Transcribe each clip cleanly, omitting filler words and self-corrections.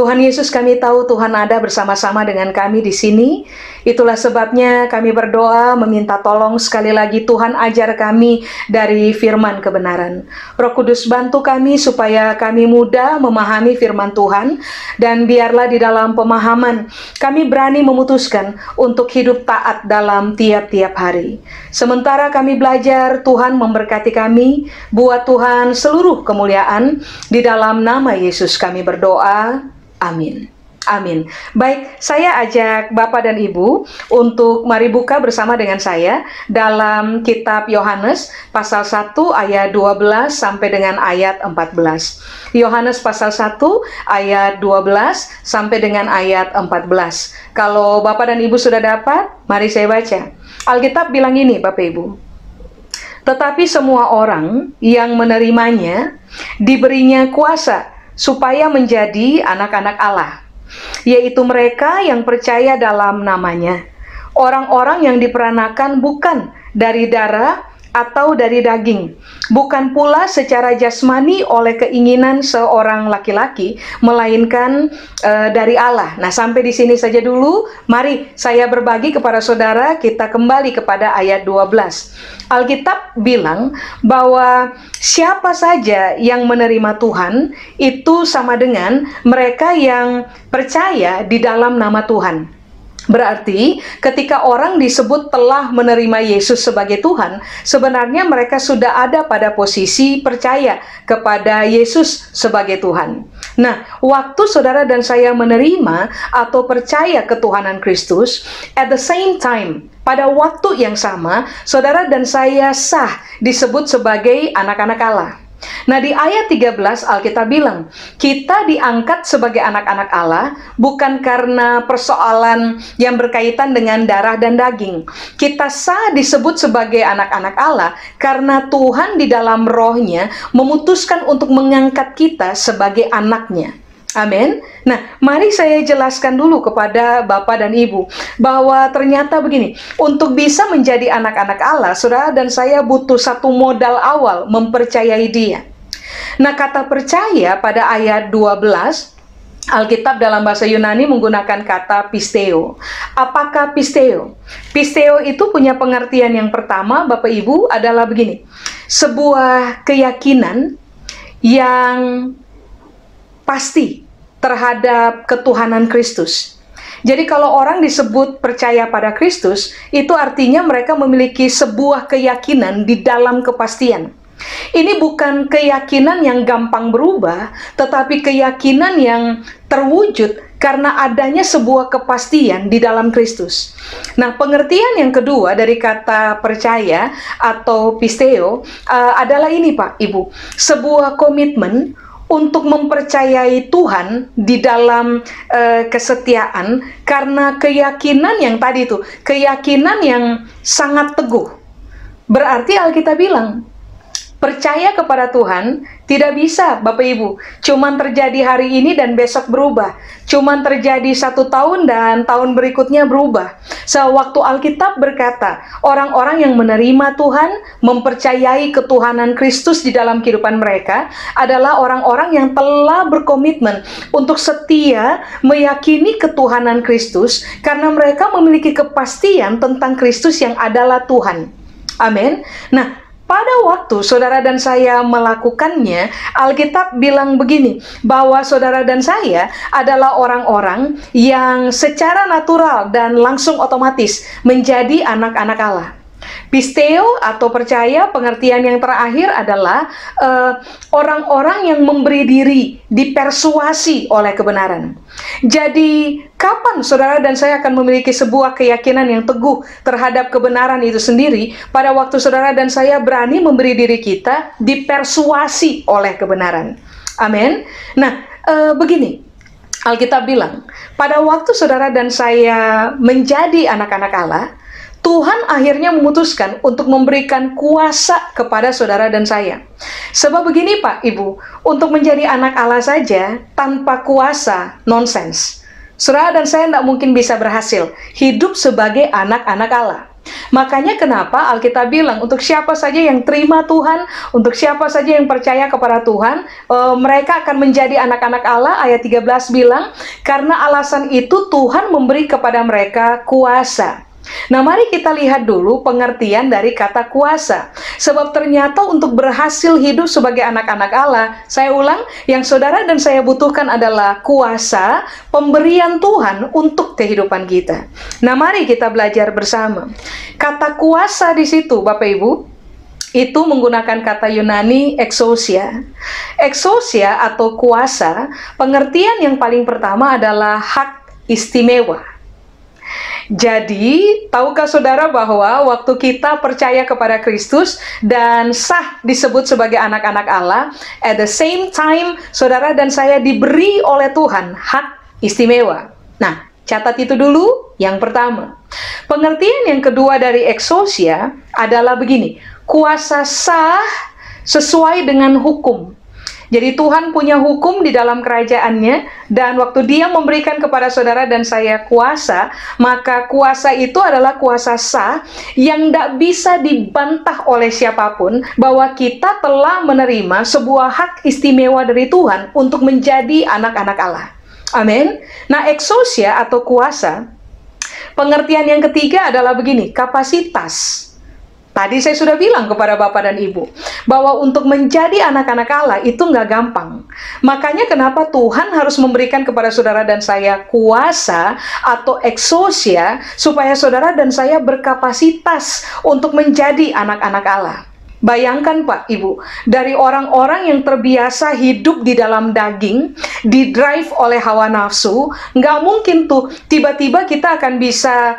Tuhan Yesus, kami tahu Tuhan ada bersama-sama dengan kami di sini. Itulah sebabnya kami berdoa meminta tolong sekali lagi, Tuhan ajar kami dari firman kebenaran. Roh Kudus, bantu kami supaya kami mudah memahami firman Tuhan, dan biarlah di dalam pemahaman kami berani memutuskan untuk hidup taat dalam tiap-tiap hari. Sementara kami belajar, Tuhan memberkati kami. Buat Tuhan seluruh kemuliaan. Di dalam nama Yesus kami berdoa. Amin. Amin. Baik, saya ajak Bapak dan Ibu untuk mari buka bersama dengan saya dalam kitab Yohanes pasal 1 ayat 12 sampai dengan ayat 14. Yohanes pasal 1 ayat 12 sampai dengan ayat 14. Kalau Bapak dan Ibu sudah dapat, mari saya baca. Alkitab bilang ini, Bapak Ibu. Tetapi semua orang yang menerimanya diberinya kuasa supaya menjadi anak-anak Allah, yaitu mereka yang percaya dalam namanya. Orang-orang yang diperanakan bukan dari darah atau dari daging, bukan pula secara jasmani oleh keinginan seorang laki-laki, melainkan dari Allah. Nah, sampai di sini saja dulu. Mari saya berbagi kepada saudara, kita kembali kepada ayat 12. Alkitab bilang bahwa siapa saja yang menerima Tuhan itu sama dengan mereka yang percaya di dalam nama Tuhan. Berarti ketika orang disebut telah menerima Yesus sebagai Tuhan, sebenarnya mereka sudah ada pada posisi percaya kepada Yesus sebagai Tuhan. Nah, waktu saudara dan saya menerima atau percaya ketuhanan Kristus, at the same time, pada waktu yang sama, saudara dan saya sah disebut sebagai anak-anak Allah. Nah, di ayat 13 Alkitab bilang, kita diangkat sebagai anak-anak Allah bukan karena persoalan yang berkaitan dengan darah dan daging. Kita sah disebut sebagai anak-anak Allah karena Tuhan di dalam rohnya memutuskan untuk mengangkat kita sebagai anaknya. Amin. Nah, mari saya jelaskan dulu kepada Bapak dan Ibu bahwa ternyata begini, untuk bisa menjadi anak-anak Allah, saudara dan saya butuh satu modal awal, mempercayai Dia. Nah, kata percaya pada ayat 12, Alkitab dalam bahasa Yunani menggunakan kata pisteo. Apakah pisteo? Pisteo itu punya pengertian yang pertama, Bapak Ibu, adalah begini. Sebuah keyakinan yang pasti terhadap ketuhanan Kristus. Jadi kalau orang disebut percaya pada Kristus, itu artinya mereka memiliki sebuah keyakinan di dalam kepastian. Ini bukan keyakinan yang gampang berubah, tetapi keyakinan yang terwujud karena adanya sebuah kepastian di dalam Kristus. Nah, pengertian yang kedua dari kata percaya atau pisteo adalah ini, Pak, Ibu. Sebuah komitmen untuk mempercayai Tuhan di dalam kesetiaan karena keyakinan yang tadi itu, keyakinan yang sangat teguh. Berarti Alkitab bilang, percaya kepada Tuhan tidak bisa, Bapak Ibu, cuman terjadi hari ini dan besok berubah. Cuman terjadi 1 tahun dan tahun berikutnya berubah. Sewaktu Alkitab berkata, orang-orang yang menerima Tuhan, mempercayai ketuhanan Kristus di dalam kehidupan mereka, adalah orang-orang yang telah berkomitmen untuk setia meyakini ketuhanan Kristus, karena mereka memiliki kepastian tentang Kristus yang adalah Tuhan. Amin. Nah, pada waktu saudara dan saya melakukannya, Alkitab bilang begini, bahwa saudara dan saya adalah orang-orang yang secara natural dan langsung otomatis menjadi anak-anak Allah. Pisteo atau percaya, pengertian yang terakhir adalah orang-orang yang memberi diri, dipersuasi oleh kebenaran. Jadi, kapan saudara dan saya akan memiliki sebuah keyakinan yang teguh terhadap kebenaran itu sendiri? Pada waktu saudara dan saya berani memberi diri kita dipersuasi oleh kebenaran. Amin. Nah, begini, Alkitab bilang, pada waktu saudara dan saya menjadi anak-anak Allah, Tuhan akhirnya memutuskan untuk memberikan kuasa kepada saudara dan saya. Sebab begini, Pak, Ibu, untuk menjadi anak Allah saja tanpa kuasa, nonsens. Saudara dan saya tidak mungkin bisa berhasil hidup sebagai anak-anak Allah. Makanya kenapa Alkitab bilang untuk siapa saja yang terima Tuhan, untuk siapa saja yang percaya kepada Tuhan, mereka akan menjadi anak-anak Allah. Ayat 13 bilang, karena alasan itu Tuhan memberi kepada mereka kuasa. Nah, mari kita lihat dulu pengertian dari kata kuasa. Sebab ternyata untuk berhasil hidup sebagai anak-anak Allah, saya ulang, yang saudara dan saya butuhkan adalah kuasa pemberian Tuhan untuk kehidupan kita. Nah, mari kita belajar bersama. Kata kuasa di situ, Bapak Ibu, itu menggunakan kata Yunani exousia. Exousia atau kuasa, pengertian yang paling pertama adalah hak istimewa. Jadi, tahukah saudara bahwa waktu kita percaya kepada Kristus dan sah disebut sebagai anak-anak Allah, at the same time, saudara dan saya diberi oleh Tuhan hak istimewa. Nah, catat itu dulu, yang pertama. Pengertian yang kedua dari exousia adalah begini, kuasa sah sesuai dengan hukum. Jadi Tuhan punya hukum di dalam kerajaannya, dan waktu Dia memberikan kepada saudara dan saya kuasa, maka kuasa itu adalah kuasa sah yang tidak bisa dibantah oleh siapapun, bahwa kita telah menerima sebuah hak istimewa dari Tuhan untuk menjadi anak-anak Allah. Amin. Nah, exousia atau kuasa, pengertian yang ketiga adalah begini, kapasitas. Tadi saya sudah bilang kepada Bapak dan Ibu, bahwa untuk menjadi anak-anak Allah itu nggak gampang. Makanya kenapa Tuhan harus memberikan kepada saudara dan saya kuasa atau exousia, supaya saudara dan saya berkapasitas untuk menjadi anak-anak Allah. Bayangkan Pak, Ibu, dari orang-orang yang terbiasa hidup di dalam daging, didrive oleh hawa nafsu, nggak mungkin tuh tiba-tiba kita akan bisa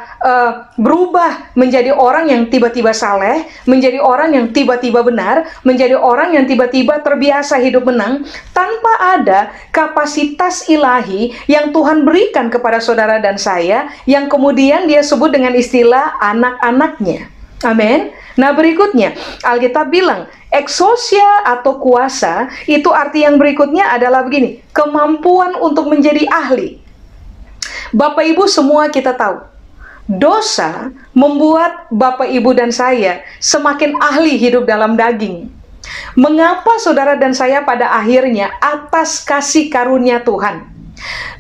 berubah menjadi orang yang tiba-tiba saleh, menjadi orang yang tiba-tiba benar, menjadi orang yang tiba-tiba terbiasa hidup menang, tanpa ada kapasitas ilahi yang Tuhan berikan kepada saudara dan saya, yang kemudian Dia sebut dengan istilah anak-anaknya. Amin. Nah, berikutnya, Alkitab bilang, exousia atau kuasa, itu arti yang berikutnya adalah begini, kemampuan untuk menjadi ahli. Bapak Ibu semua kita tahu, dosa membuat Bapak Ibu dan saya semakin ahli hidup dalam daging. Mengapa saudara dan saya pada akhirnya atas kasih karunia Tuhan,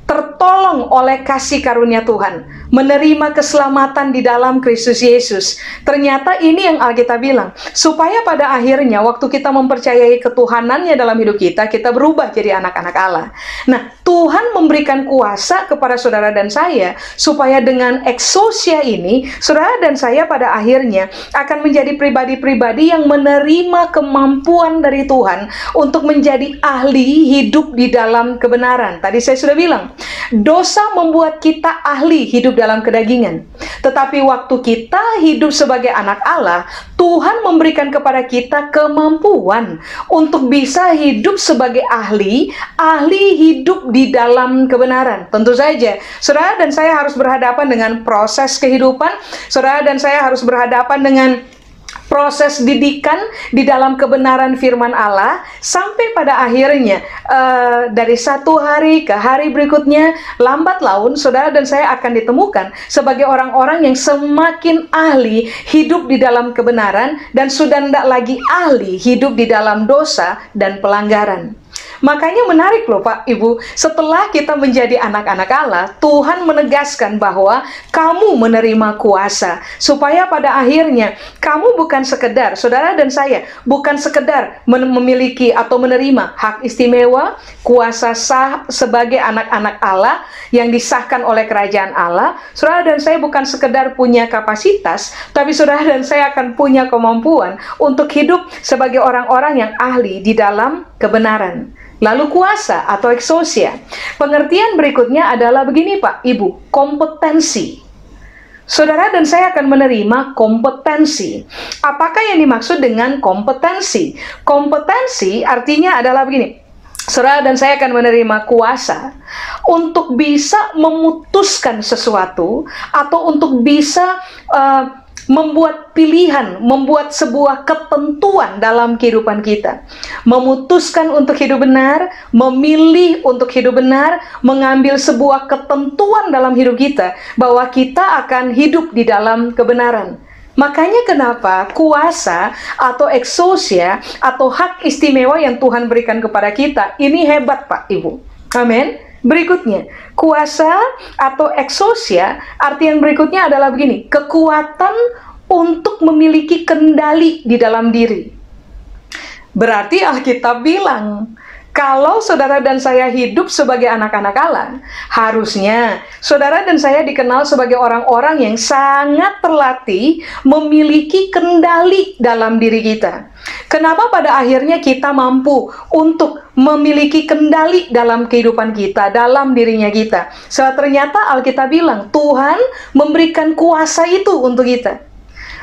tertolong oleh kasih karunia Tuhan, menerima keselamatan di dalam Kristus Yesus. Ternyata ini yang Alkitab bilang, supaya pada akhirnya waktu kita mempercayai ketuhanannya dalam hidup kita, kita berubah jadi anak-anak Allah. Nah, Tuhan memberikan kuasa kepada saudara dan saya, supaya dengan exousia ini, saudara dan saya pada akhirnya akan menjadi pribadi-pribadi yang menerima kemampuan dari Tuhan untuk menjadi ahli hidup di dalam kebenaran. Tadi saya sudah bilang, dosa membuat kita ahli hidup dalam kedagingan. Tetapi waktu kita hidup sebagai anak Allah, Tuhan memberikan kepada kita kemampuan untuk bisa hidup sebagai ahli hidup di dalam kebenaran. Tentu saja, saudara dan saya harus berhadapan dengan proses kehidupan, saudara dan saya harus berhadapan dengan proses didikan di dalam kebenaran firman Allah, sampai pada akhirnya dari satu hari ke hari berikutnya, lambat laun saudara dan saya akan ditemukan sebagai orang-orang yang semakin ahli hidup di dalam kebenaran, dan sudah tidak lagi ahli hidup di dalam dosa dan pelanggaran. Makanya menarik loh Pak Ibu, setelah kita menjadi anak-anak Allah, Tuhan menegaskan bahwa kamu menerima kuasa, supaya pada akhirnya kamu bukan sekedar, saudara dan saya, bukan sekedar memiliki atau menerima hak istimewa, kuasa sah sebagai anak-anak Allah yang disahkan oleh kerajaan Allah. Saudara dan saya bukan sekedar punya kapasitas, tapi saudara dan saya akan punya kemampuan untuk hidup sebagai orang-orang yang ahli di dalam kebenaran. Lalu kuasa atau exousia, pengertian berikutnya adalah begini Pak Ibu, kompetensi. Saudara dan saya akan menerima kompetensi. Apakah yang dimaksud dengan kompetensi? Kompetensi artinya adalah begini, saudara dan saya akan menerima kuasa untuk bisa memutuskan sesuatu, atau untuk bisa membuat pilihan, membuat sebuah ketentuan dalam kehidupan kita. Memutuskan untuk hidup benar, memilih untuk hidup benar, mengambil sebuah ketentuan dalam hidup kita, bahwa kita akan hidup di dalam kebenaran. Makanya kenapa kuasa atau exousia atau hak istimewa yang Tuhan berikan kepada kita ini hebat, Pak, Ibu. Amin. Berikutnya, kuasa atau exousia, arti yang berikutnya adalah begini, kekuatan untuk memiliki kendali di dalam diri. Berarti Alkitab bilang, kalau saudara dan saya hidup sebagai anak-anak Allah, harusnya saudara dan saya dikenal sebagai orang-orang yang sangat terlatih memiliki kendali dalam diri kita. Kenapa pada akhirnya kita mampu untuk memiliki kendali dalam kehidupan kita, dalam dirinya kita? Sebab ternyata Alkitab bilang, Tuhan memberikan kuasa itu untuk kita.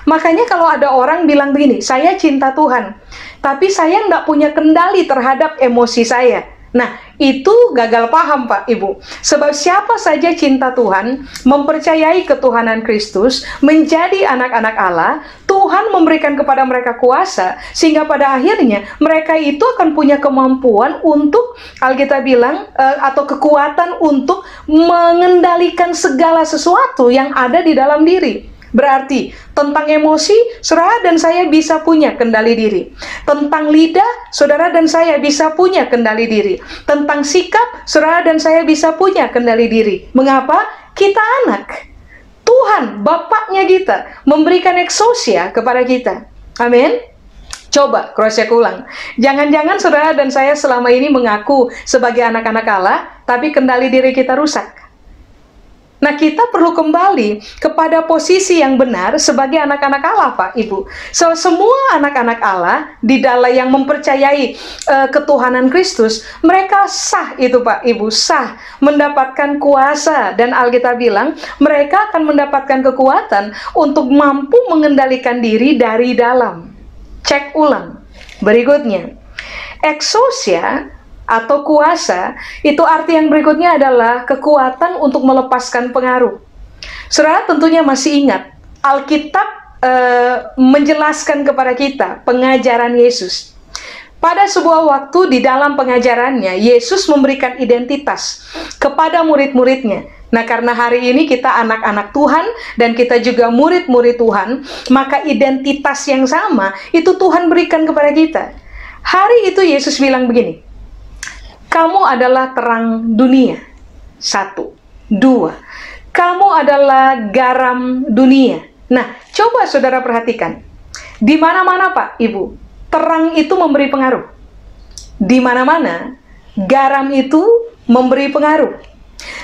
Makanya kalau ada orang bilang begini, saya cinta Tuhan, tapi saya nggak punya kendali terhadap emosi saya. Nah, itu gagal paham, Pak, Ibu. Sebab siapa saja cinta Tuhan, mempercayai ketuhanan Kristus, menjadi anak-anak Allah, Tuhan memberikan kepada mereka kuasa, sehingga pada akhirnya mereka itu akan punya kemampuan untuk, Alkitab bilang, atau kekuatan untuk mengendalikan segala sesuatu yang ada di dalam diri. Berarti tentang emosi, saudara dan saya bisa punya kendali diri. Tentang lidah, saudara dan saya bisa punya kendali diri. Tentang sikap, saudara dan saya bisa punya kendali diri. Mengapa? Kita anak. Tuhan, Bapaknya kita, memberikan exousia kepada kita. Amin. Coba cross check ulang. Jangan-jangan saudara dan saya selama ini mengaku sebagai anak-anak Allah, tapi kendali diri kita rusak. Nah, kita perlu kembali kepada posisi yang benar sebagai anak-anak Allah, Pak, Ibu. So, semua anak-anak Allah di dalam yang mempercayai ketuhanan Kristus, mereka sah itu, Pak, Ibu, sah mendapatkan kuasa. Dan Alkitab bilang, mereka akan mendapatkan kekuatan untuk mampu mengendalikan diri dari dalam. Cek ulang. Berikutnya, exousia atau kuasa, itu arti yang berikutnya adalah kekuatan untuk melepaskan pengaruh. Saudara tentunya masih ingat, Alkitab menjelaskan kepada kita pengajaran Yesus. Pada sebuah waktu di dalam pengajarannya, Yesus memberikan identitas kepada murid-muridnya. Nah, karena hari ini kita anak-anak Tuhan dan kita juga murid-murid Tuhan, maka identitas yang sama itu Tuhan berikan kepada kita. Hari itu Yesus bilang begini, kamu adalah terang dunia. 1. 2. Kamu adalah garam dunia. Nah, coba saudara perhatikan. Di mana-mana, Pak, Ibu, terang itu memberi pengaruh. Di mana-mana, garam itu memberi pengaruh.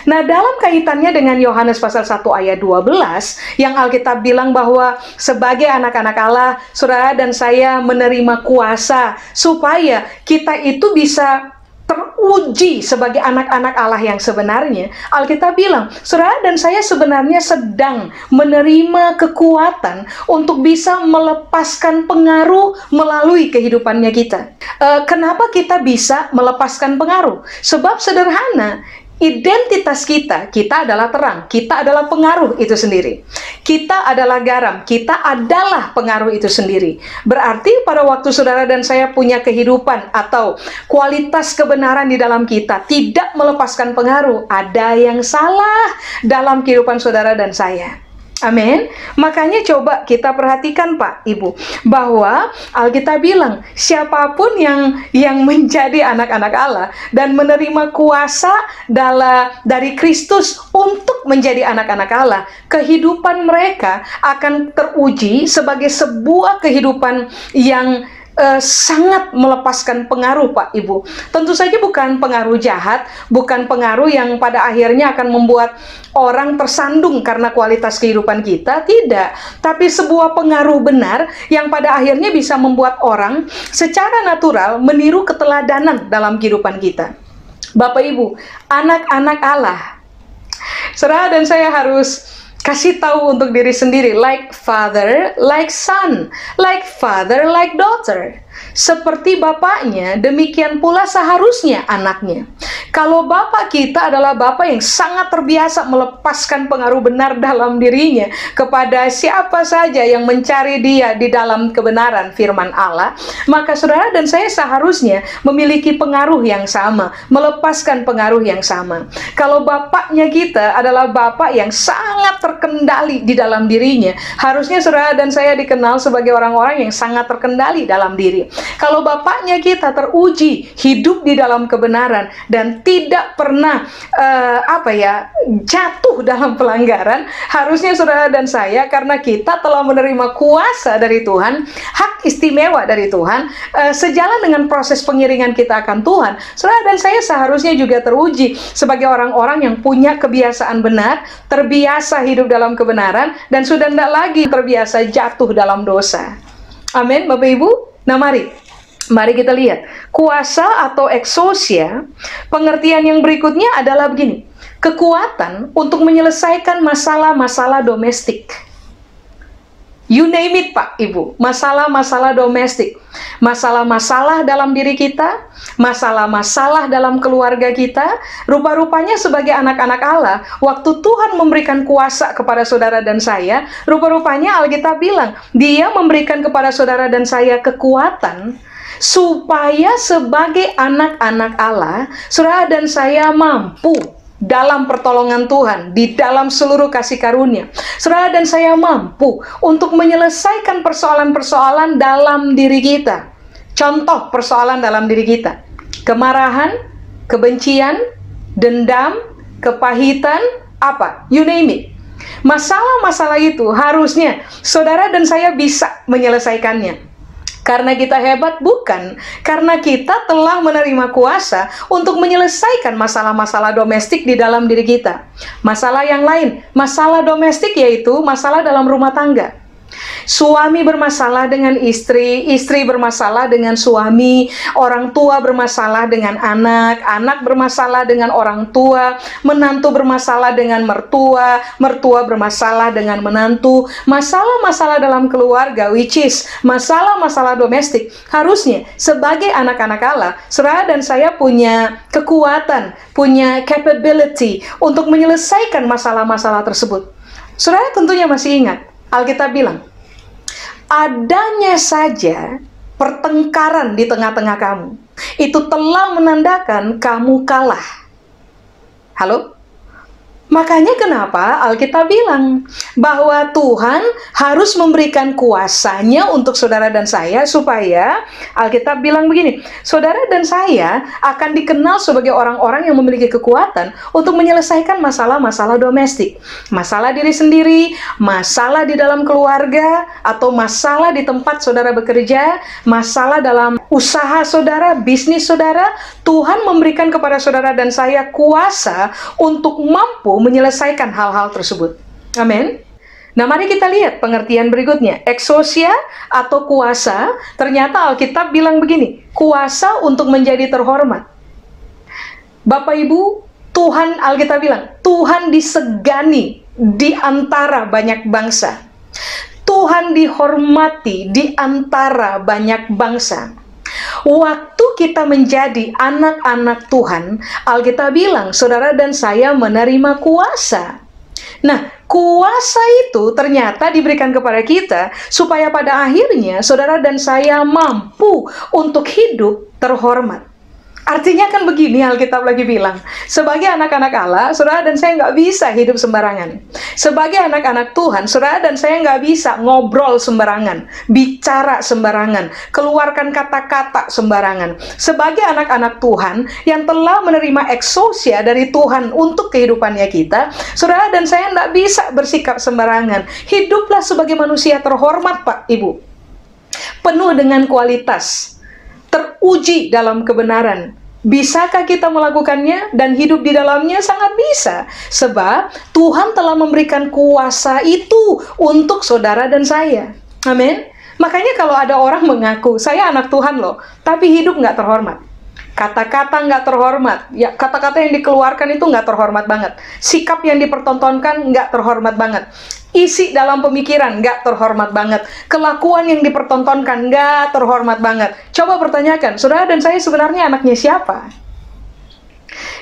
Nah, dalam kaitannya dengan Yohanes pasal 1 ayat 12, yang Alkitab bilang bahwa sebagai anak-anak Allah, saudara dan saya menerima kuasa supaya kita itu bisa teruji sebagai anak-anak Allah yang sebenarnya. Alkitab bilang, saudara dan saya sebenarnya sedang menerima kekuatan untuk bisa melepaskan pengaruh melalui kehidupannya kita. Kenapa kita bisa melepaskan pengaruh? Sebab sederhana, identitas kita adalah terang, kita adalah pengaruh itu sendiri. Kita adalah garam, kita adalah pengaruh itu sendiri. Berarti pada waktu saudara dan saya punya kehidupan atau kualitas kebenaran di dalam kita tidak melepaskan pengaruh, ada yang salah dalam kehidupan saudara dan saya. Amin. Makanya coba kita perhatikan, Pak, Ibu, bahwa Alkitab bilang siapapun yang menjadi anak-anak Allah dan menerima kuasa dari Kristus untuk menjadi anak-anak Allah, kehidupan mereka akan teruji sebagai sebuah kehidupan yang sangat melepaskan pengaruh, Pak, Ibu. Tentu saja bukan pengaruh jahat, bukan pengaruh yang pada akhirnya akan membuat orang tersandung karena kualitas kehidupan kita, tidak. Tapi sebuah pengaruh benar yang pada akhirnya bisa membuat orang secara natural meniru keteladanan dalam kehidupan kita. Bapak Ibu, anak-anak Allah, saudara dan saya harus kasih tahu untuk diri sendiri, like father, like son, like father, like daughter. Seperti bapaknya, demikian pula seharusnya anaknya. Kalau bapak kita adalah bapak yang sangat terbiasa melepaskan pengaruh benar dalam dirinya kepada siapa saja yang mencari dia di dalam kebenaran firman Allah, maka saudara dan saya seharusnya memiliki pengaruh yang sama, melepaskan pengaruh yang sama. Kalau bapaknya kita adalah bapak yang sangat terkendali di dalam dirinya, harusnya saudara dan saya dikenal sebagai orang-orang yang sangat terkendali dalam diri. Kalau bapaknya kita teruji hidup di dalam kebenaran dan tidak pernah jatuh dalam pelanggaran, harusnya saudara dan saya, karena kita telah menerima kuasa dari Tuhan, hak istimewa dari Tuhan, sejalan dengan proses pengiringan kita akan Tuhan, saudara dan saya seharusnya juga teruji sebagai orang-orang yang punya kebiasaan benar, terbiasa hidup dalam kebenaran, dan sudah tidak lagi terbiasa jatuh dalam dosa. Amin, Bapak Ibu. Nah, mari kita lihat. Kuasa atau exousia, pengertian yang berikutnya adalah begini. Kekuatan untuk menyelesaikan masalah-masalah domestik. You name it, Pak, Ibu. Masalah-masalah domestik. Masalah-masalah dalam diri kita, masalah-masalah dalam keluarga kita. Rupa-rupanya sebagai anak-anak Allah, waktu Tuhan memberikan kuasa kepada saudara dan saya, rupa-rupanya Alkitab bilang, Dia memberikan kepada saudara dan saya kekuatan supaya sebagai anak-anak Allah, saudara dan saya mampu dalam pertolongan Tuhan, di dalam seluruh kasih karunia. Saudara dan saya mampu untuk menyelesaikan persoalan-persoalan dalam diri kita. Contoh persoalan dalam diri kita: kemarahan, kebencian, dendam, kepahitan, you name it. Masalah-masalah itu harusnya saudara dan saya bisa menyelesaikannya. Karena kita hebat? Bukan. Karena kita telah menerima kuasa untuk menyelesaikan masalah-masalah domestik di dalam diri kita. Masalah yang lain, masalah domestik yaitu masalah dalam rumah tangga. Suami bermasalah dengan istri, istri bermasalah dengan suami, orang tua bermasalah dengan anak, anak bermasalah dengan orang tua, menantu bermasalah dengan mertua, mertua bermasalah dengan menantu. Masalah-masalah dalam keluarga, which is masalah-masalah domestik, harusnya sebagai anak-anak Allah, saudara dan saya punya kekuatan, punya capability untuk menyelesaikan masalah-masalah tersebut. Saudara tentunya masih ingat, Alkitab bilang, adanya saja pertengkaran di tengah-tengah kamu, itu telah menandakan kamu kalah. Halo? Makanya kenapa Alkitab bilang bahwa Tuhan harus memberikan kuasanya untuk saudara dan saya, supaya Alkitab bilang begini, saudara dan saya akan dikenal sebagai orang-orang yang memiliki kekuatan untuk menyelesaikan masalah-masalah domestik, masalah diri sendiri, masalah di dalam keluarga, atau masalah di tempat saudara bekerja, masalah dalam usaha saudara, bisnis saudara. Tuhan memberikan kepada saudara dan saya kuasa untuk mampu menyelesaikan hal-hal tersebut. Amin. Nah, mari kita lihat pengertian berikutnya. Exousia atau kuasa, ternyata Alkitab bilang begini, kuasa untuk menjadi terhormat. Bapak Ibu, Tuhan, Alkitab bilang, Tuhan disegani di antara banyak bangsa. Tuhan dihormati di antara banyak bangsa. Waktu kita menjadi anak-anak Tuhan, Alkitab bilang, saudara dan saya menerima kuasa. Nah, kuasa itu ternyata diberikan kepada kita, supaya pada akhirnya saudara dan saya mampu untuk hidup terhormat. Artinya kan begini, Alkitab lagi bilang, sebagai anak-anak Allah, saudara dan saya nggak bisa hidup sembarangan. Sebagai anak-anak Tuhan, saudara dan saya nggak bisa ngobrol sembarangan, bicara sembarangan, keluarkan kata-kata sembarangan. Sebagai anak-anak Tuhan yang telah menerima exousia dari Tuhan untuk kehidupannya kita, saudara dan saya nggak bisa bersikap sembarangan. Hiduplah sebagai manusia terhormat, Pak, Ibu. Penuh dengan kualitas, teruji dalam kebenaran. Bisakah kita melakukannya dan hidup di dalamnya? Sangat bisa. Sebab Tuhan telah memberikan kuasa itu untuk saudara dan saya. Amin. Makanya kalau ada orang mengaku, saya anak Tuhan loh, tapi hidup nggak terhormat. Kata-kata nggak terhormat. Ya, kata-kata yang dikeluarkan itu nggak terhormat banget. Sikap yang dipertontonkan nggak terhormat banget. Isi dalam pemikiran, nggak terhormat banget. Kelakuan yang dipertontonkan, nggak terhormat banget. Coba pertanyakan, saudara dan saya sebenarnya anaknya siapa?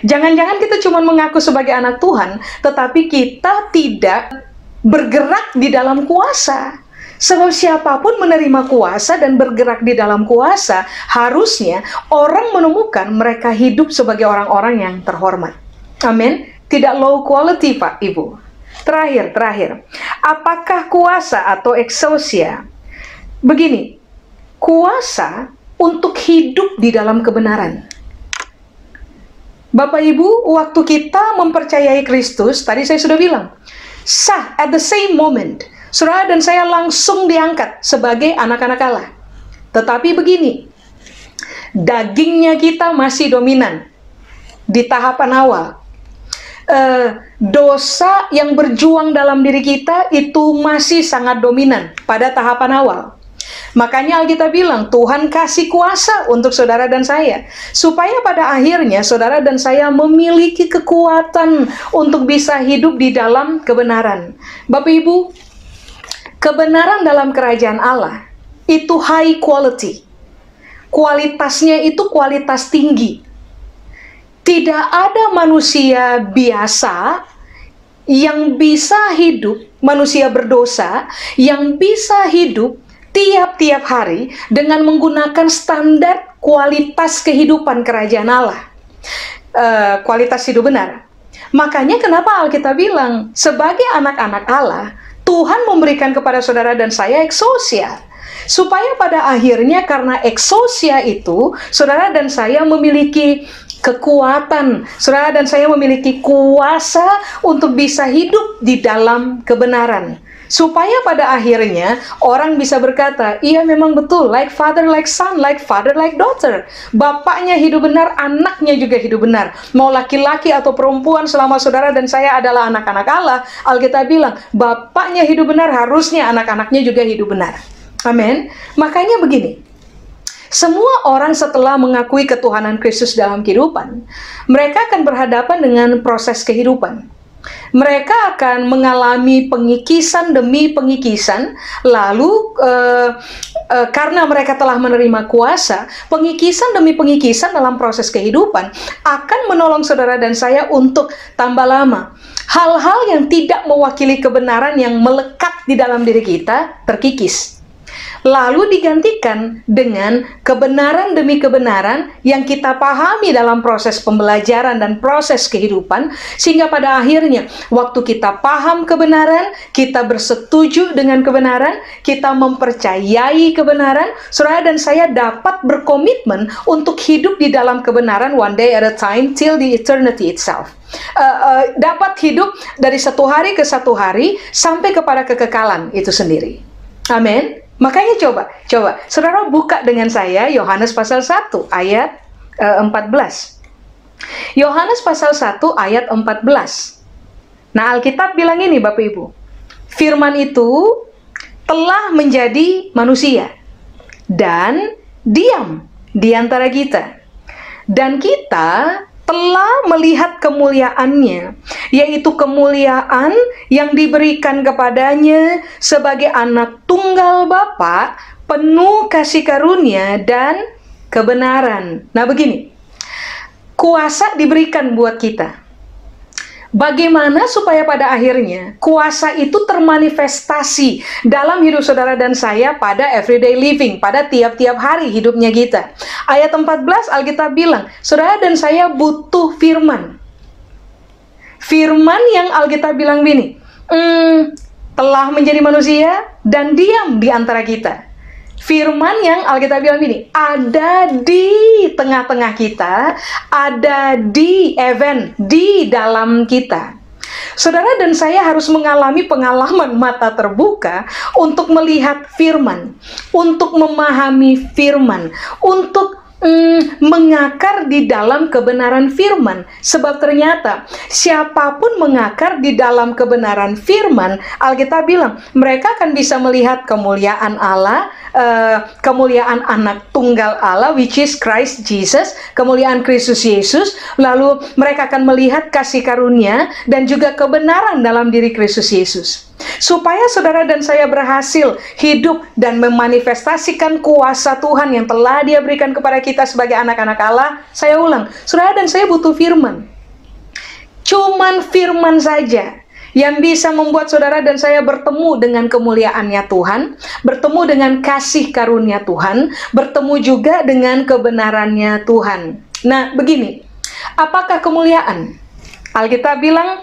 Jangan-jangan kita cuma mengaku sebagai anak Tuhan, tetapi kita tidak bergerak di dalam kuasa. Sebab siapapun menerima kuasa dan bergerak di dalam kuasa, harusnya orang menemukan mereka hidup sebagai orang-orang yang terhormat. Amin. Tidak low quality, Pak, Ibu. Terakhir. Apakah kuasa atau exousia? Begini, kuasa untuk hidup di dalam kebenaran. Bapak Ibu, waktu kita mempercayai Kristus, tadi saya sudah bilang, sah, at the same moment, saudara dan saya langsung diangkat sebagai anak-anak Allah. Tetapi begini, dagingnya kita masih dominan di tahapan awal. Dosa yang berjuang dalam diri kita itu masih sangat dominan pada tahapan awal. Makanya Alkitab bilang, Tuhan kasih kuasa untuk saudara dan saya, supaya pada akhirnya saudara dan saya memiliki kekuatan untuk bisa hidup di dalam kebenaran. Bapak Ibu, kebenaran dalam kerajaan Allah itu high quality. Kualitasnya itu kualitas tinggi. Tidak ada manusia biasa yang bisa hidup, manusia berdosa, yang bisa hidup tiap-tiap hari dengan menggunakan standar kualitas kehidupan kerajaan Allah. Kualitas hidup benar. Makanya kenapa Alkitab bilang, sebagai anak-anak Allah, Tuhan memberikan kepada saudara dan saya exousia. Supaya pada akhirnya karena exousia itu, saudara dan saya memiliki kekuatan, saudara dan saya memiliki kuasa untuk bisa hidup di dalam kebenaran. Supaya pada akhirnya orang bisa berkata, iya memang betul, like father, like son, like father, like daughter. Bapaknya hidup benar, anaknya juga hidup benar. Mau laki-laki atau perempuan, selama saudara dan saya adalah anak-anak Allah, Alkitab bilang, bapaknya hidup benar, harusnya anak-anaknya juga hidup benar. Amin. Makanya begini, semua orang setelah mengakui ketuhanan Kristus dalam kehidupan, mereka akan berhadapan dengan proses kehidupan. Mereka akan mengalami pengikisan demi pengikisan, lalu karena mereka telah menerima kuasa, pengikisan demi pengikisan dalam proses kehidupan akan menolong saudara dan saya untuk tambah lama. Hal-hal yang tidak mewakili kebenaran yang melekat di dalam diri kita terkikis. Lalu digantikan dengan kebenaran demi kebenaran yang kita pahami dalam proses pembelajaran dan proses kehidupan, sehingga pada akhirnya waktu kita paham kebenaran, kita bersetuju dengan kebenaran, kita mempercayai kebenaran, saudara dan saya dapat berkomitmen untuk hidup di dalam kebenaran one day at a time till the eternity itself. Dapat hidup dari satu hari ke satu hari sampai kepada kekekalan itu sendiri. Amin. Makanya coba, saudara buka dengan saya Yohanes pasal 1 ayat 14. Yohanes pasal 1 ayat 14. Nah, Alkitab bilang ini Bapak Ibu, firman itu telah menjadi manusia dan diam di antara kita. Dan kita telah melihat kemuliaannya, yaitu kemuliaan yang diberikan kepadanya sebagai anak tunggal Bapa, penuh kasih karunia dan kebenaran. Nah begini, kuasa diberikan buat kita. Bagaimana supaya pada akhirnya kuasa itu termanifestasi dalam hidup saudara dan saya pada everyday living, pada tiap-tiap hari hidupnya kita. Ayat 14 Alkitab bilang, saudara dan saya butuh firman. Firman yang Alkitab bilang gini, telah menjadi manusia dan diam di antara kita. Firman yang Alkitab bilang gini, ada di tengah-tengah kita, ada di event, di dalam kita. Saudara dan saya harus mengalami pengalaman mata terbuka untuk melihat firman, untuk memahami firman, untuk mengakar di dalam kebenaran firman. Sebab ternyata siapapun mengakar di dalam kebenaran firman, Alkitab bilang mereka akan bisa melihat kemuliaan Allah, kemuliaan anak tunggal Allah, which is Christ Jesus, kemuliaan Kristus Yesus. Lalu mereka akan melihat kasih karunia dan juga kebenaran dalam diri Kristus Yesus. Supaya saudara dan saya berhasil hidup dan memanifestasikan kuasa Tuhan yang telah Dia berikan kepada kita sebagai anak-anak Allah. Saya ulang, saudara dan saya butuh firman. Cuman firman saja yang bisa membuat saudara dan saya bertemu dengan kemuliaannya Tuhan, bertemu dengan kasih karunia Tuhan, bertemu juga dengan kebenarannya Tuhan. Nah, begini, apakah kemuliaan? Alkitab bilang,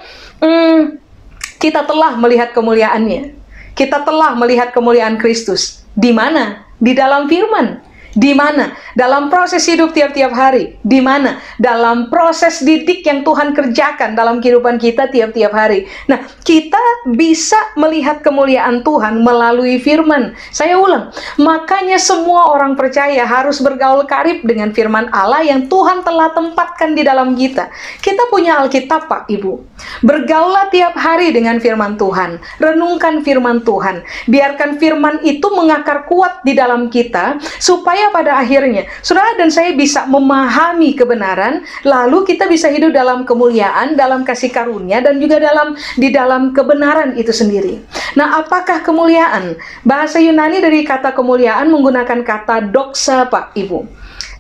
kita telah melihat kemuliaannya. Kita telah melihat kemuliaan Kristus. Di mana? Di dalam firman. Di mana? Dalam proses hidup tiap-tiap hari. Di mana? Dalam proses didik yang Tuhan kerjakan dalam kehidupan kita tiap-tiap hari. Nah, kita bisa melihat kemuliaan Tuhan melalui firman. Saya ulang, makanya semua orang percaya harus bergaul karib dengan firman Allah yang Tuhan telah tempatkan di dalam kita. Kita punya Alkitab, Pak, Ibu. Bergaulah tiap hari dengan firman Tuhan. Renungkan firman Tuhan. Biarkan firman itu mengakar kuat di dalam kita, supaya pada akhirnya saudara dan saya bisa memahami kebenaran, lalu kita bisa hidup dalam kemuliaan, dalam kasih karunia, dan juga di dalam kebenaran itu sendiri. Nah, apakah kemuliaan? Bahasa Yunani dari kata kemuliaan menggunakan kata doxa, Pak, Ibu.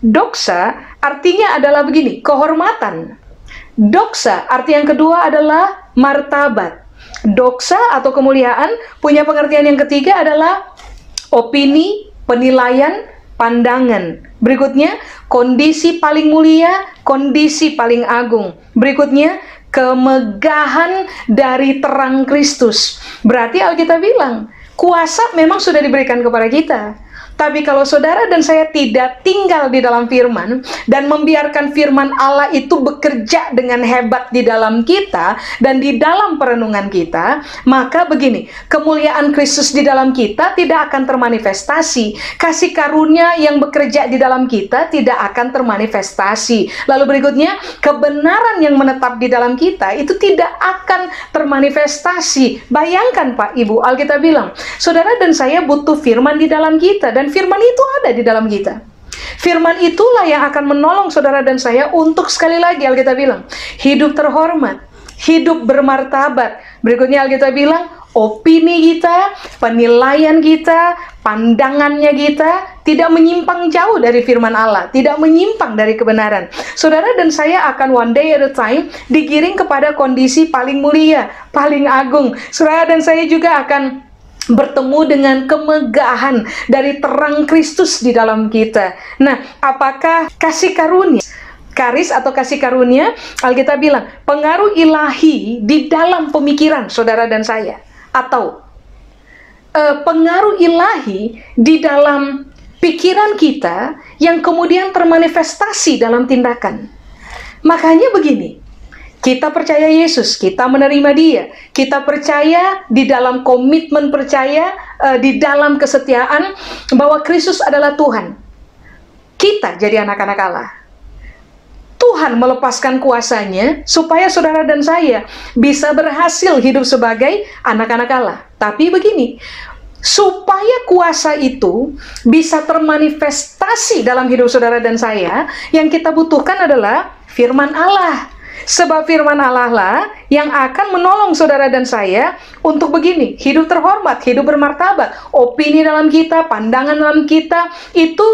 Doxa artinya adalah begini, kehormatan. Doxa arti yang kedua adalah martabat. Doxa atau kemuliaan punya pengertian yang ketiga adalah opini, penilaian, pandangan. Berikutnya, kondisi paling mulia, kondisi paling agung. Berikutnya, kemegahan dari terang Kristus. Berarti Alkitab bilang, kuasa memang sudah diberikan kepada kita. Tapi kalau saudara dan saya tidak tinggal di dalam firman dan membiarkan firman Allah itu bekerja dengan hebat di dalam kita dan di dalam perenungan kita, maka begini, kemuliaan Kristus di dalam kita tidak akan termanifestasi. Kasih karunia yang bekerja di dalam kita tidak akan termanifestasi. Lalu berikutnya, kebenaran yang menetap di dalam kita itu tidak akan termanifestasi. Bayangkan, Pak, Ibu, Alkitab bilang, saudara dan saya butuh firman di dalam kita, dan firman itu ada di dalam kita. Firman itulah yang akan menolong saudara dan saya untuk, sekali lagi Alkitab bilang, hidup terhormat, hidup bermartabat. Berikutnya Alkitab bilang, opini kita, penilaian kita, pandangannya kita tidak menyimpang jauh dari firman Allah, tidak menyimpang dari kebenaran. Saudara dan saya akan one day at a time digiring kepada kondisi paling mulia, paling agung. Saudara dan saya juga akan bertemu dengan kemegahan dari terang Kristus di dalam kita. Nah, apakah kasih karunia? Karis atau kasih karunia, Alkitab bilang, pengaruh ilahi di dalam pemikiran saudara dan saya. Atau pengaruh ilahi di dalam pikiran kita yang kemudian termanifestasi dalam tindakan. Makanya begini, kita percaya Yesus, kita menerima Dia, kita percaya di dalam komitmen percaya, di dalam kesetiaan bahwa Kristus adalah Tuhan. Kita jadi anak-anak Allah. Tuhan melepaskan kuasanya supaya saudara dan saya bisa berhasil hidup sebagai anak-anak Allah. Tapi begini, supaya kuasa itu bisa termanifestasi dalam hidup saudara dan saya, yang kita butuhkan adalah firman Allah. Sebab firman Allah lah yang akan menolong saudara dan saya untuk begini, hidup terhormat, hidup bermartabat, opini dalam kita, pandangan dalam kita, itu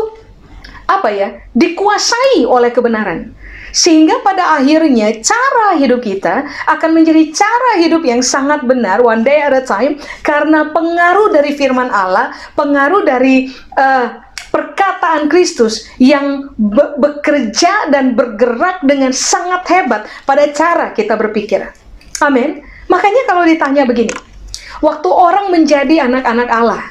dikuasai oleh kebenaran. Sehingga pada akhirnya cara hidup kita akan menjadi cara hidup yang sangat benar, one day at a time, karena pengaruh dari firman Allah, pengaruh dari perkataan Kristus yang bekerja dan bergerak dengan sangat hebat pada cara kita berpikir. Amin. Makanya kalau ditanya begini, waktu orang menjadi anak-anak Allah,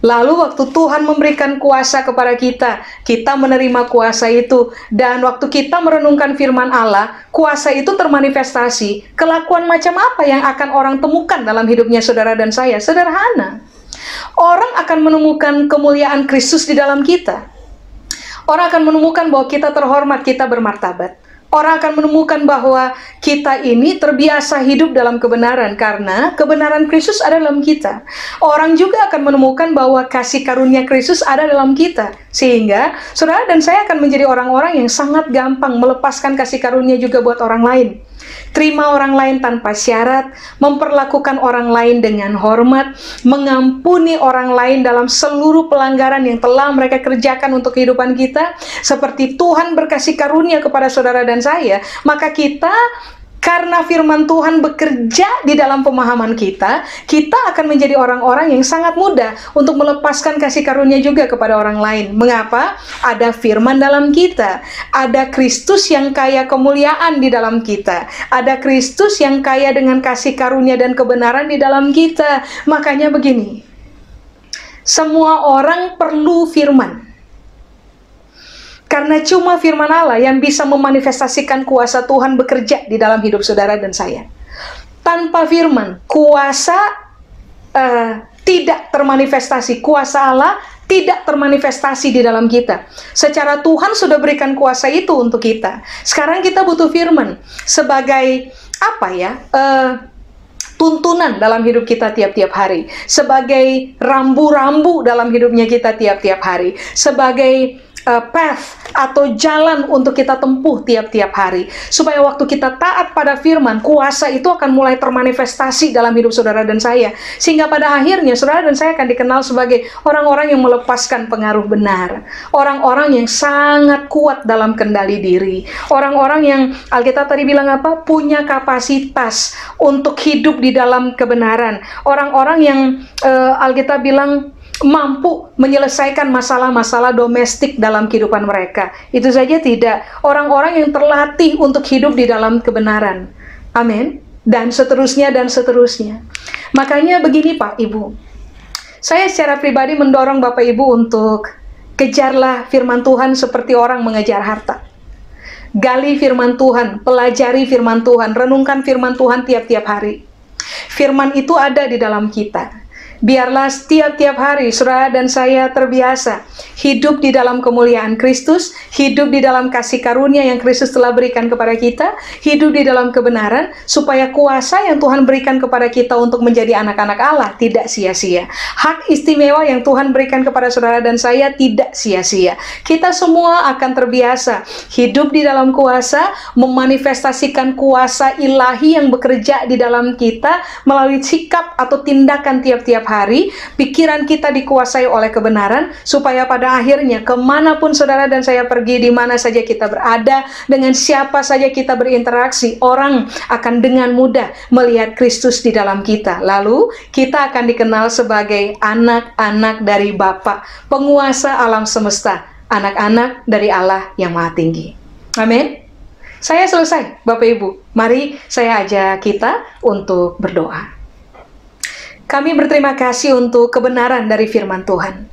lalu waktu Tuhan memberikan kuasa kepada kita, kita menerima kuasa itu, dan waktu kita merenungkan firman Allah, kuasa itu termanifestasi. Kelakuan macam apa yang akan orang temukan dalam hidupnya saudara dan saya? Sederhana. Orang akan menemukan kemuliaan Kristus di dalam kita. Orang akan menemukan bahwa kita terhormat, kita bermartabat. Orang akan menemukan bahwa kita ini terbiasa hidup dalam kebenaran karena kebenaran Kristus ada dalam kita. Orang juga akan menemukan bahwa kasih karunia Kristus ada dalam kita. Sehingga saudara dan saya akan menjadi orang-orang yang sangat gampang melepaskan kasih karunia juga buat orang lain. terima orang lain tanpa syarat, memperlakukan orang lain dengan hormat, mengampuni orang lain dalam seluruh pelanggaran yang telah mereka kerjakan untuk kehidupan kita, seperti Tuhan berkasih karunia kepada saudara dan saya, maka kita, karena firman Tuhan bekerja di dalam pemahaman kita, kita akan menjadi orang-orang yang sangat mudah untuk melepaskan kasih karunia juga kepada orang lain. Mengapa? Ada firman dalam kita, ada Kristus yang kaya kemuliaan di dalam kita, ada Kristus yang kaya dengan kasih karunia dan kebenaran di dalam kita. Makanya begini, semua orang perlu firman. Karena cuma firman Allah yang bisa memanifestasikan kuasa Tuhan bekerja di dalam hidup saudara dan saya. Tanpa firman, kuasa tidak termanifestasi. Kuasa Allah tidak termanifestasi di dalam kita. Secara Tuhan sudah berikan kuasa itu untuk kita. Sekarang kita butuh firman sebagai apa ya? Tuntunan dalam hidup kita tiap-tiap hari. Sebagai rambu-rambu dalam hidupnya kita tiap-tiap hari. Sebagai path atau jalan untuk kita tempuh tiap-tiap hari, supaya waktu kita taat pada firman, kuasa itu akan mulai termanifestasi dalam hidup saudara dan saya, sehingga pada akhirnya saudara dan saya akan dikenal sebagai orang-orang yang melepaskan pengaruh benar, orang-orang yang sangat kuat dalam kendali diri, orang-orang yang Alkitab tadi bilang apa? Punya kapasitas untuk hidup di dalam kebenaran, orang-orang yang Alkitab bilang mampu menyelesaikan masalah-masalah domestik dalam kehidupan mereka. Itu saja tidak. Orang-orang yang terlatih untuk hidup di dalam kebenaran. Amin. Dan seterusnya dan seterusnya. Makanya begini Pak, Ibu. Saya secara pribadi mendorong Bapak Ibu untuk kejarlah firman Tuhan seperti orang mengejar harta. Gali firman Tuhan, pelajari firman Tuhan, renungkan firman Tuhan tiap-tiap hari. Firman itu ada di dalam kita. Biarlah setiap-tiap hari saudara dan saya terbiasa hidup di dalam kemuliaan Kristus, hidup di dalam kasih karunia yang Kristus telah berikan kepada kita, hidup di dalam kebenaran, supaya kuasa yang Tuhan berikan kepada kita untuk menjadi anak-anak Allah tidak sia-sia. Hak istimewa yang Tuhan berikan kepada saudara dan saya tidak sia-sia. Kita semua akan terbiasa hidup di dalam kuasa, memanifestasikan kuasa ilahi yang bekerja di dalam kita melalui sikap atau tindakan tiap-tiap hari. Pikiran kita dikuasai oleh kebenaran, supaya pada akhirnya kemanapun saudara dan saya pergi, di mana saja kita berada, dengan siapa saja kita berinteraksi, orang akan dengan mudah melihat Kristus di dalam kita. Lalu kita akan dikenal sebagai anak-anak dari Bapa, penguasa alam semesta, anak-anak dari Allah yang Maha Tinggi. Amin. Saya selesai, Bapak Ibu. Mari saya ajak kita untuk berdoa. Kami berterima kasih untuk kebenaran dari firman Tuhan.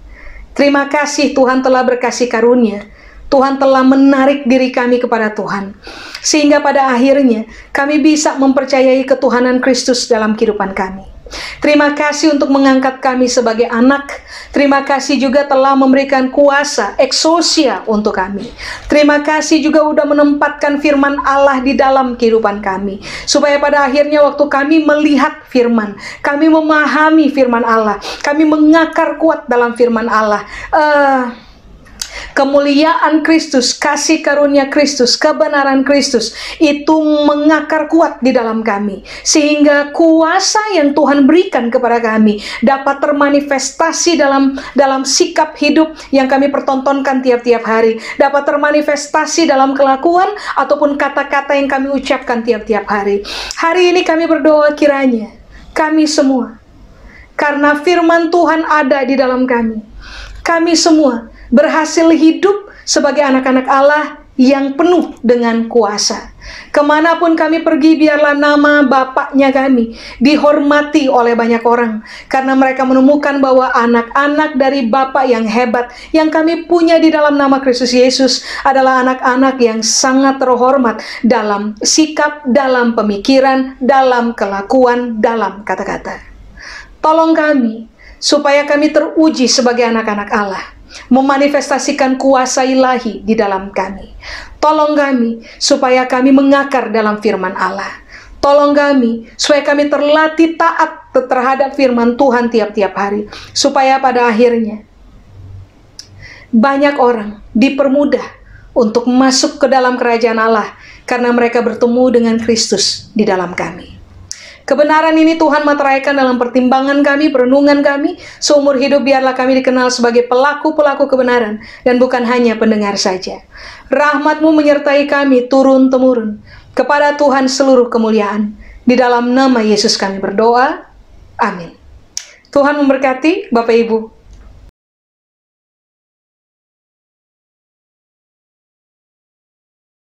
Terima kasih Tuhan telah berkasih karunia. Tuhan telah menarik diri kami kepada Tuhan. Sehingga pada akhirnya kami bisa mempercayai ketuhanan Kristus dalam kehidupan kami. Terima kasih untuk mengangkat kami sebagai anak. Terima kasih juga telah memberikan kuasa, exousia untuk kami. Terima kasih juga sudah menempatkan firman Allah di dalam kehidupan kami. Supaya pada akhirnya waktu kami melihat firman, kami memahami firman Allah, kami mengakar kuat dalam firman Allah. Kemuliaan Kristus, kasih karunia Kristus, kebenaran Kristus itu mengakar kuat di dalam kami, sehingga kuasa yang Tuhan berikan kepada kami dapat termanifestasi dalam sikap hidup yang kami pertontonkan tiap-tiap hari, dapat termanifestasi dalam kelakuan ataupun kata-kata yang kami ucapkan tiap-tiap hari. Hari ini kami berdoa kiranya kami semua, karena firman Tuhan ada di dalam kami semua berhasil hidup sebagai anak-anak Allah yang penuh dengan kuasa. Kemanapun kami pergi, biarlah nama Bapaknya kami dihormati oleh banyak orang, karena mereka menemukan bahwa anak-anak dari Bapa yang hebat yang kami punya di dalam nama Kristus Yesus adalah anak-anak yang sangat terhormat dalam sikap, dalam pemikiran, dalam kelakuan, dalam kata-kata. Tolong kami supaya kami teruji sebagai anak-anak Allah, memanifestasikan kuasa ilahi di dalam kami. Tolong kami supaya kami mengakar dalam firman Allah. Tolong kami supaya kami terlatih taat terhadap firman Tuhan tiap-tiap hari, supaya pada akhirnya banyak orang dipermudah untuk masuk ke dalam kerajaan Allah, karena mereka bertemu dengan Kristus di dalam kami. Kebenaran ini Tuhan materaikan dalam pertimbangan kami, perenungan kami, seumur hidup biarlah kami dikenal sebagai pelaku-pelaku kebenaran, dan bukan hanya pendengar saja. Rahmat-Mu menyertai kami turun-temurun. Kepada Tuhan seluruh kemuliaan. Di dalam nama Yesus kami berdoa. Amin. Tuhan memberkati Bapak Ibu.